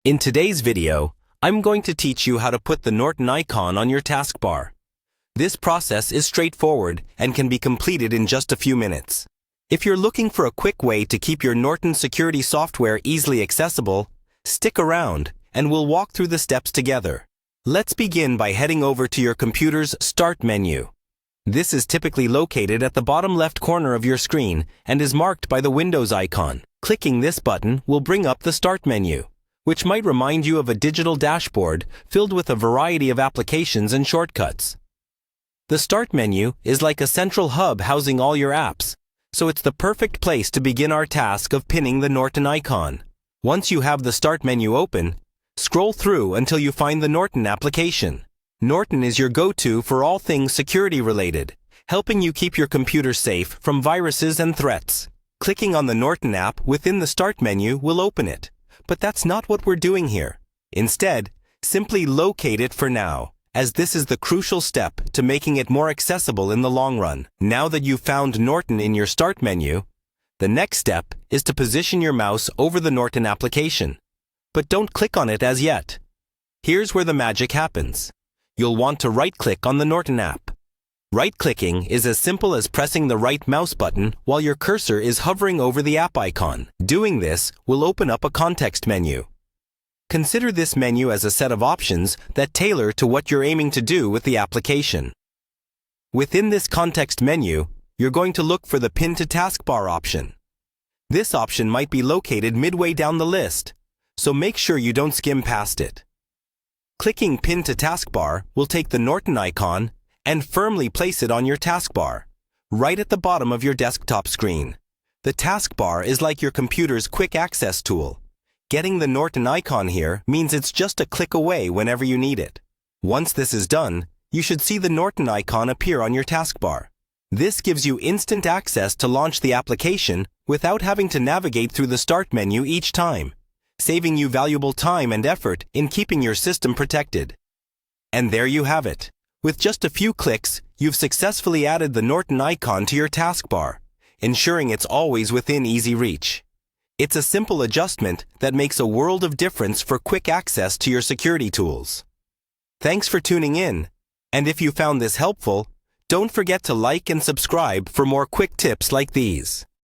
In today's video, I'm going to teach you how to put the Norton icon on your taskbar. This process is straightforward and can be completed in just a few minutes. If you're looking for a quick way to keep your Norton security software easily accessible, stick around and we'll walk through the steps together. Let's begin by heading over to your computer's Start menu. This is typically located at the bottom left corner of your screen and is marked by the Windows icon. Clicking this button will bring up the Start menu, which might remind you of a digital dashboard filled with a variety of applications and shortcuts. The Start menu is like a central hub housing all your apps, so it's the perfect place to begin our task of pinning the Norton icon. Once you have the Start menu open, scroll through until you find the Norton application. Norton is your go-to for all things security-related, helping you keep your computer safe from viruses and threats. Clicking on the Norton app within the Start menu will open it. But that's not what we're doing here. Instead, simply locate it for now, as this is the crucial step to making it more accessible in the long run. Now that you've found Norton in your Start menu, the next step is to position your mouse over the Norton application. But don't click on it as yet. Here's where the magic happens. You'll want to right-click on the Norton app. Right-clicking is as simple as pressing the right mouse button while your cursor is hovering over the app icon. Doing this will open up a context menu. Consider this menu as a set of options that tailor to what you're aiming to do with the application. Within this context menu, you're going to look for the Pin to Taskbar option. This option might be located midway down the list, so make sure you don't skim past it. Clicking Pin to Taskbar will take the Norton icon and firmly place it on your taskbar, right at the bottom of your desktop screen. The taskbar is like your computer's quick access tool. Getting the Norton icon here means it's just a click away whenever you need it. Once this is done, you should see the Norton icon appear on your taskbar. This gives you instant access to launch the application without having to navigate through the Start menu each time, saving you valuable time and effort in keeping your system protected. And there you have it. With just a few clicks, you've successfully added the Norton icon to your taskbar, ensuring it's always within easy reach. It's a simple adjustment that makes a world of difference for quick access to your security tools. Thanks for tuning in, and if you found this helpful, don't forget to like and subscribe for more quick tips like these.